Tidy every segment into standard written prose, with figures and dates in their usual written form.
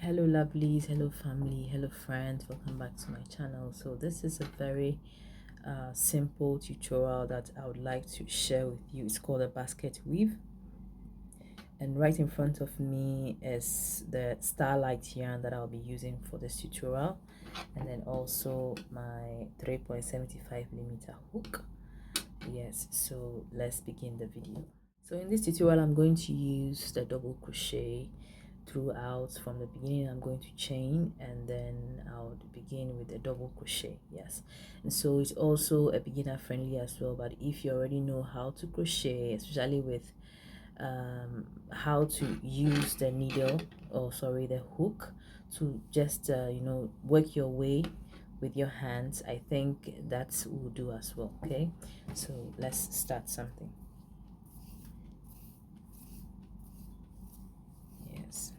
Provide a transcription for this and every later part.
Hello lovelies, hello family, hello friends, welcome back to my channel. So this is a very simple tutorial that I would like to share with you. It's called a basket weave, and right in front of me is the starlight yarn that I'll be using for this tutorial, and then also my 3.75mm hook. Yes, so let's begin the video. So in this tutorial I'm going to use the double crochet throughout. From the beginning I'm going to chain, and then I'll begin with a double crochet. Yes, and so it's also a beginner friendly as well, but if you already know how to crochet, especially with how to use the needle, or sorry, the hook, to just work your way with your hands, I think that will do as well. Okay, so let's start something. Yes,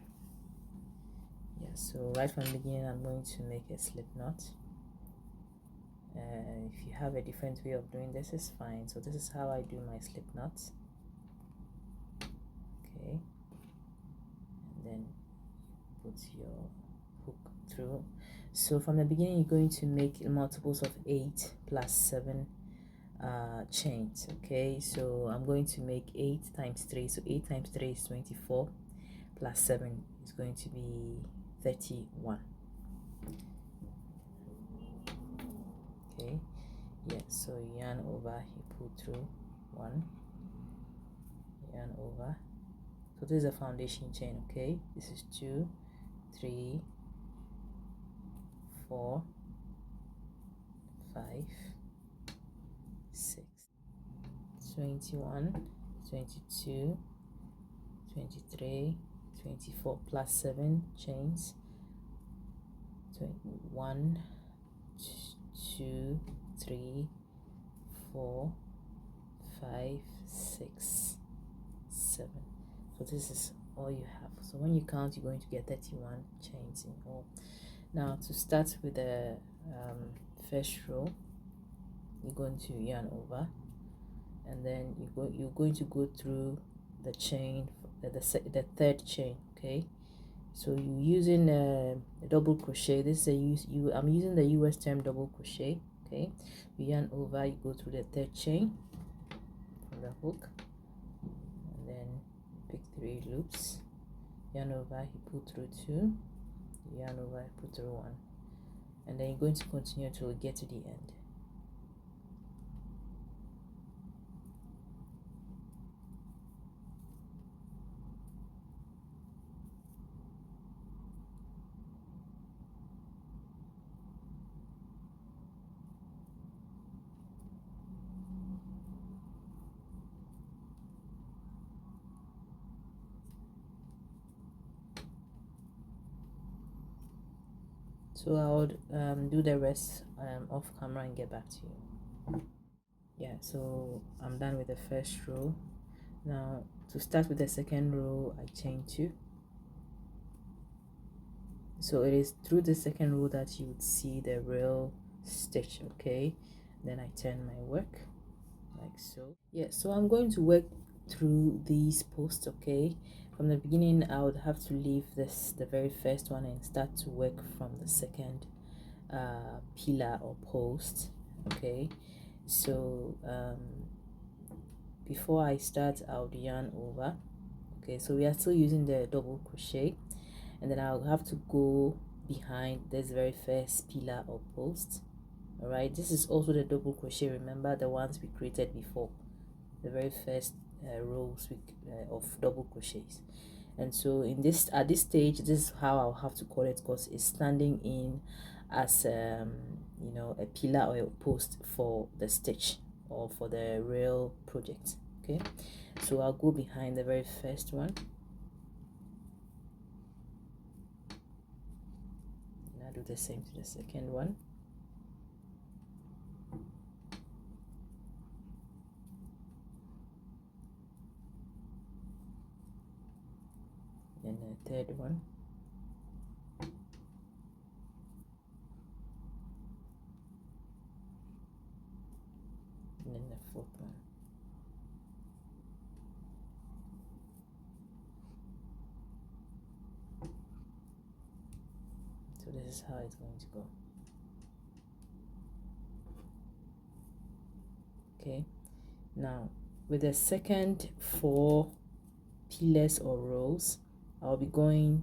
so right from the beginning I'm going to make a slip knot. If you have a different way of doing this, is fine. So this is how I do my slip knots. Okay, and then put your hook through. So from the beginning you're going to make multiples of 8 plus 7 chains. Okay, so I'm going to make 8 times 3, so 8 times 3 is 24, plus 7 is going to be 31. Okay, yeah, so yarn over, you pull through 1, yarn over. So this is a foundation chain. Okay, this is 2, 3, 4, 5, 6, 21, 22, 23, 24 plus 7 chains. 1, 2, 3, 4, 5, 6, 7. So this is all you have. So when you count, you're going to get 31 chains in all. Now to start with the first row, you're going to yarn over, and then you're going to go through the chain, the third chain. Okay, so you're using a double crochet. This is I'm using the US term double crochet. Okay, you yarn over, you go through the third chain from the hook, and then pick 3 loops, yarn over, you pull through 2, yarn over, put through 1, and then you're going to continue till we get to the end. So I would do the rest off camera and get back to you. Yeah, so I'm done with the first row. Now to start with the second row, I chain 2. So it is through the second row that you would see the real stitch. Okay, then I turn my work like so. Yeah, so I'm going to work through these posts. Okay, from the beginning I would have to leave the very first one and start to work from the second pillar or post. Okay, so before I start, I'll yarn over. Okay, so we are still using the double crochet, and then I'll have to go behind this very first pillar or post. All right, this is also the double crochet. Remember the ones we created before, the very first rows of double crochets. And so at this stage, this is how I'll have to call it, because it's standing in as a pillar or a post for the stitch or for the real project. Okay, so I'll go behind the very first one, and I'll do the same to the second one, and the third one, and then the fourth one. is how it's going to go. Okay, now with the second 4 pillars or rows, I'll be going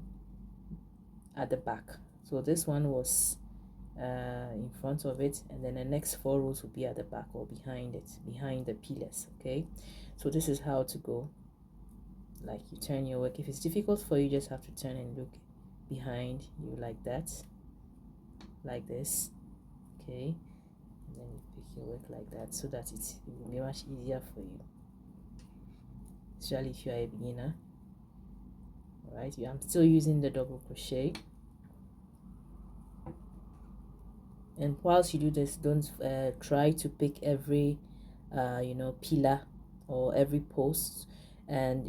at the back. So this one was in front of it, and then the next 4 rows will be at the back or behind it, behind the pillars. Okay, so this is how to go. Like, you turn your work. If it's difficult for you, just have to turn and look behind you like that, like this. Okay, and then you pick your work like that, so that it will be much easier for you, especially if you are a beginner. All right, I'm still using the double crochet. And whilst you do this, don't try to pick every pillar or every post. And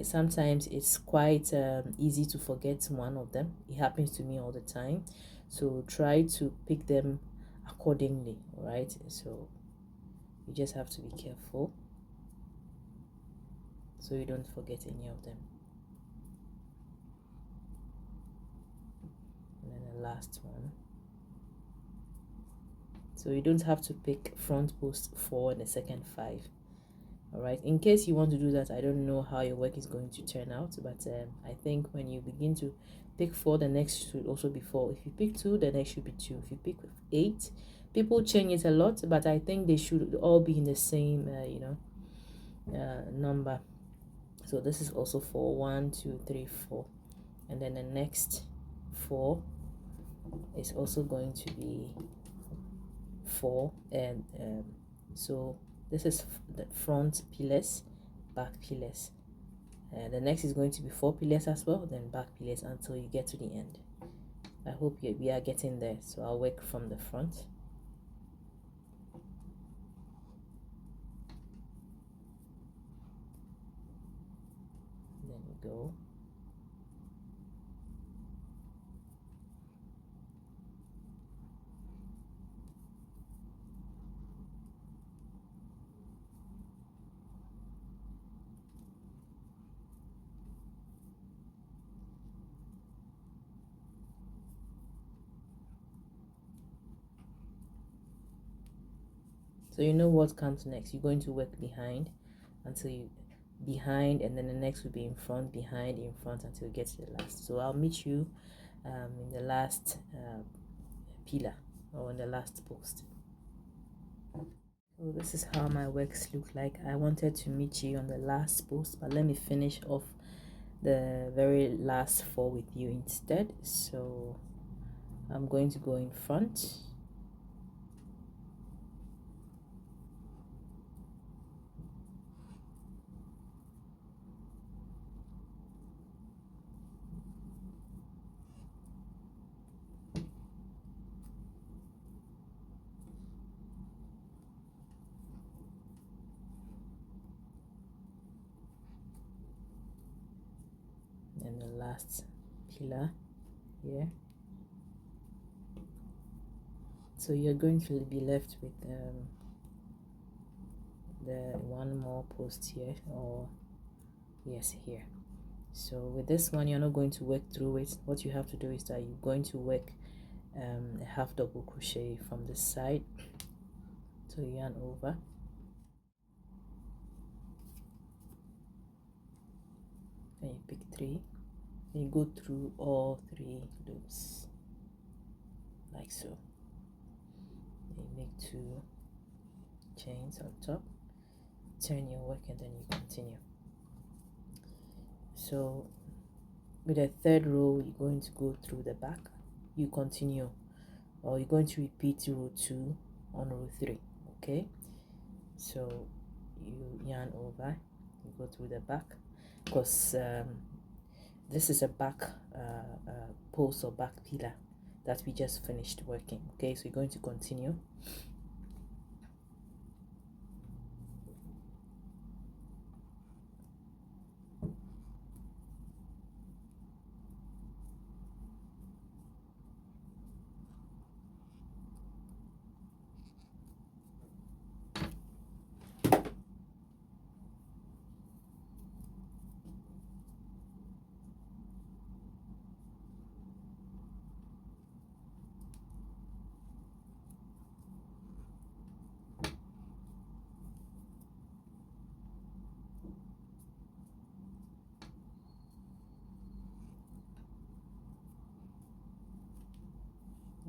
sometimes it's quite easy to forget one of them. It happens to me all the time, so try to pick them accordingly. All right, so you just have to be careful so you don't forget any of them. And then the last one. So you don't have to pick front post 4 and the second 5. All right, in case you want to do that, I don't know how your work is going to turn out, but I think when you begin to pick 4, the next should also be 4. If you pick 2, the next should be 2. If you pick 8, people change it a lot, but I think they should all be in the same number. So this is also 4. 1 2 3 4, and then the next 4 is also going to be 4, and so this is the front pillars, back pillars, and the next is going to be 4 pillars as well, then back pillars until you get to the end. I hope we are getting there. So I'll work from the front. Then we go. So you know what comes next. You're going to work behind until you behind, and then the next will be in front, behind, in front, until you get to the last. So I'll meet you in the last pillar or in the last post. So this is how my works look like. I wanted to meet you on the last post, but let me finish off the very last 4 with you instead. So I'm going to go in front. And the last pillar here. So you're going to be left with the one more post here, or yes, here. So with this one, you're not going to work through it. What you have to do is that you're going to work a half double crochet from this side. So you yarn over, and you pick 3, and you go through all 3 loops like so. You make 2 chains on top, turn your work, and then you continue. So with the 3rd row, you're going to go through the back, you continue, or you're going to repeat row 2 on row 3. Okay, so you yarn over, you go through the back, because this is a back post or back pillar that we just finished working. Okay, so you're going to continue.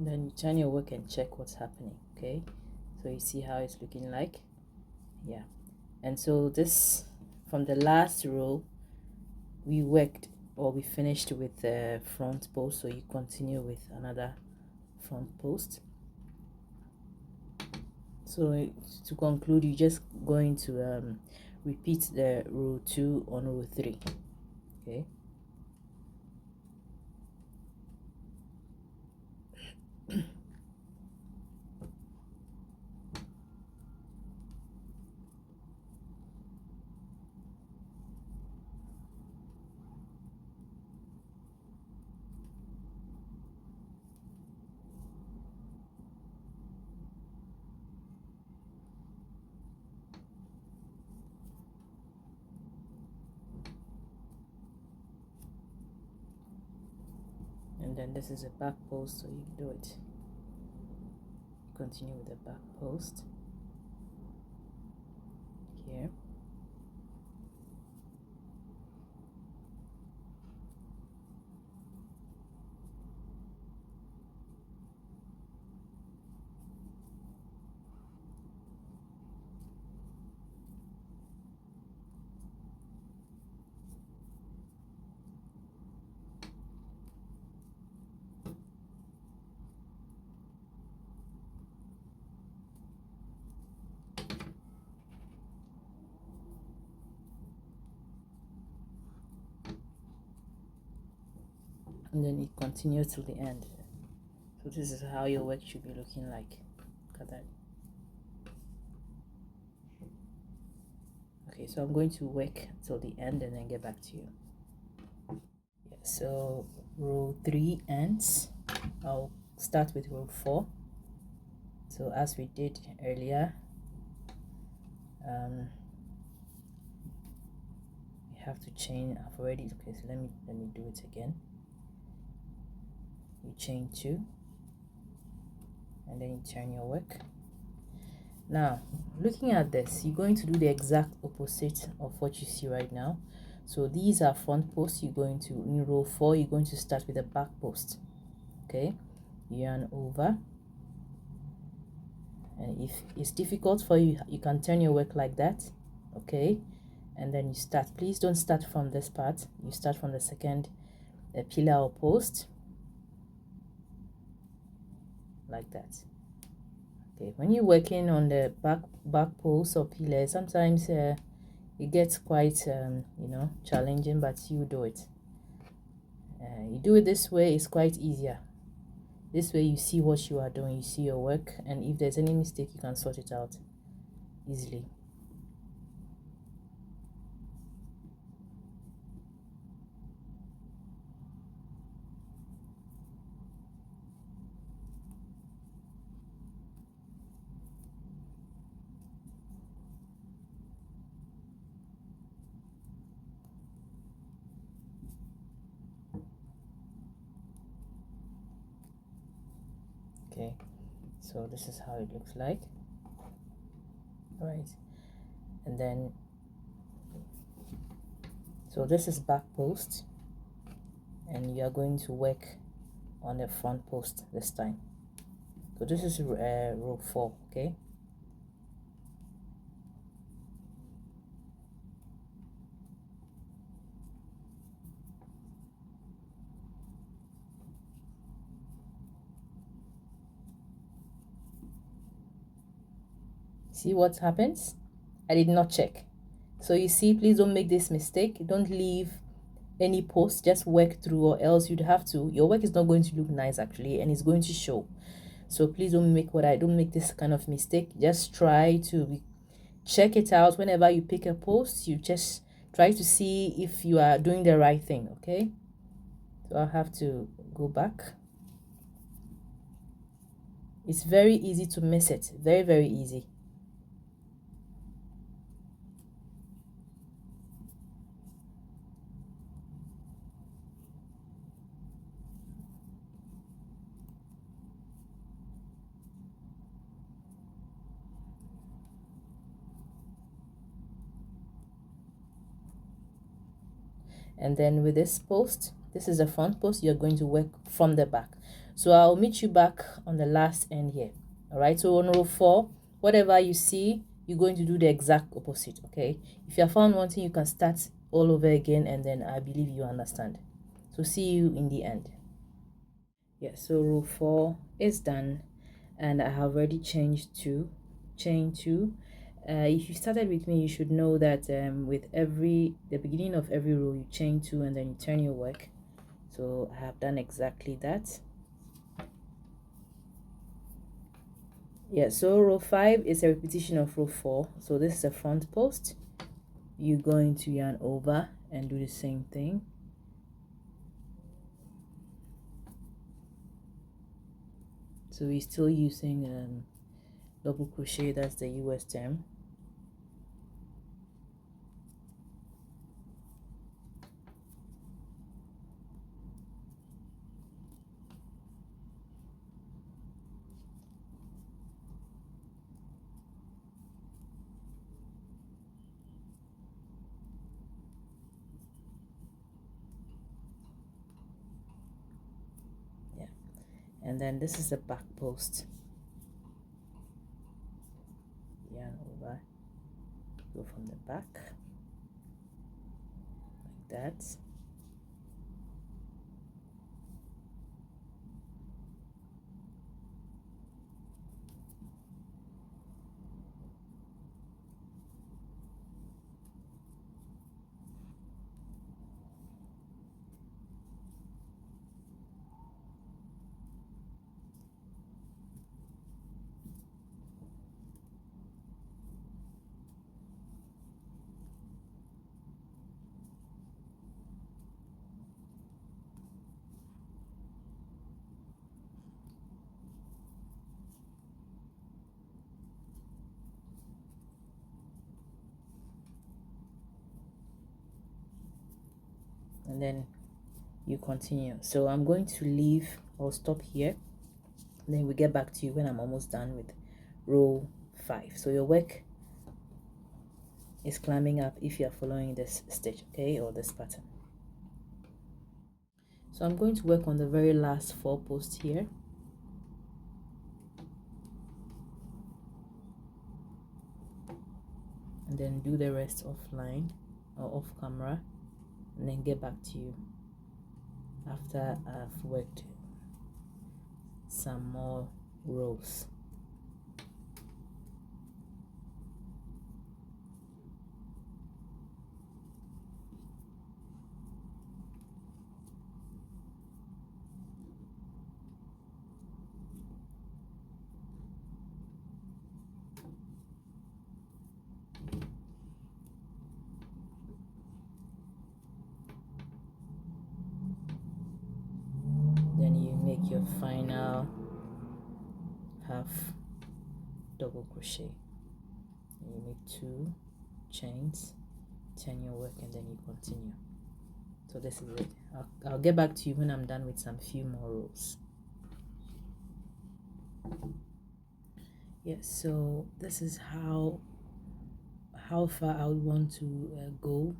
And then you turn your work and check what's happening. Okay, so you see how it's looking like. Yeah, and so this, from the last row we worked, or we finished with the front post, so you continue with another front post. So to conclude, you're just going to repeat the row 2 on row 3. Okay, and then this is a back post, so you do it. Continue with the back post here. And then you continue till the end. So this is how your work should be looking like. Look at that. Okay, so I'm going to work till the end and then get back to you. Yeah, so row 3 ends. I'll start with row 4. So as we did earlier, you have to chain. I've already, okay, so let me do it again. You chain 2 and then you turn your work. Now looking at this, you're going to do the exact opposite of what you see right now. So these are front posts. You're going to, in row 4, you're going to start with a back post. Okay, yarn over, and if it's difficult for you, you can turn your work like that. Okay, and then you start. Please don't start from this part, you start from the second pillar or post, like that. Okay, when you're working on the back post or pillar, sometimes it gets quite you know, challenging, but you do it. You do it this way, it's quite easier. This way you see what you are doing, you see your work, and if there's any mistake you can sort it out easily. Okay, so this is how it looks like. All right, and then so this is back post, and you are going to work on the front post this time. So this is row 4. Okay, see what happens? I did not check. So you see, please don't make this mistake. Don't leave any post, just work through, or else you'd have to, your work is not going to look nice actually, and it's going to show. So please don't make this kind of mistake. Just try to check it out whenever you pick a post. You just try to see if you are doing the right thing. Okay, so I'll have to go back. It's very easy to miss it, very, very easy. And then with this post, This is the front post. You're going to work from the back. So I'll meet you back on the last end here. All right, so on row 4, whatever you see, you're going to do the exact opposite. Okay, if you have found one thing, you can start all over again, and then I believe you understand. So see you in the end. Yeah, so row 4 is done, and I have already changed to chain 2. If you started with me, you should know that with the beginning of every row, you chain 2 and then you turn your work. So I have done exactly that. Yeah, so row 5 is a repetition of row 4. So this is a front post. You're going to yarn over and do the same thing. So we're still using double crochet, that's the US term. Yeah, and then this is the back post. Yarn over, go from the back like that. And then you continue. So I'm going to leave or stop here, and then we get back to you when I'm almost done with row 5. So your work is climbing up if you are following this stitch, okay, or this pattern. So I'm going to work on the very last 4 posts here. And then do the rest offline or off camera, and then get back to you after I've worked some more rows. Then you make your final half double crochet. You make 2 chains, turn your work, and then you continue. So this is it. I'll get back to you when I'm done with some few more rows. Yes, so this is how far I would want to go,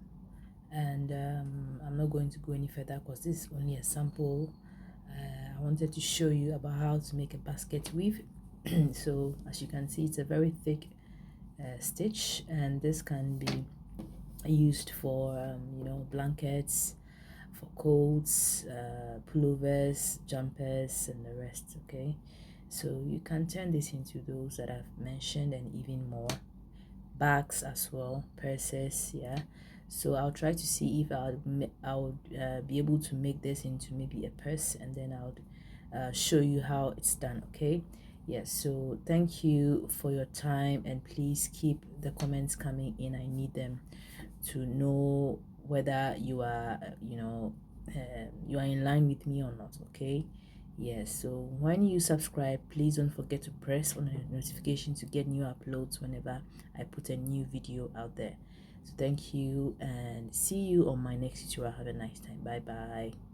and I'm not going to go any further because this is only a sample. I wanted to show you about how to make a basket weave. So as you can see, it's a very thick stitch, and this can be used for blankets, for coats, pullovers, jumpers, and the rest. Okay, so you can turn this into those that I've mentioned and even more. Bags as well, purses. Yeah, so I'll try to see if I would be able to make this into maybe a purse, and then I'll show you how it's done. Okay, yes, so thank you for your time, and please keep the comments coming in. I need them to know whether you are you are in line with me or not. Okay, yes, so when you subscribe, please don't forget to press on the notification to get new uploads whenever I put a new video out there. So thank you, and see you on my next tutorial. Have a nice time. Bye bye.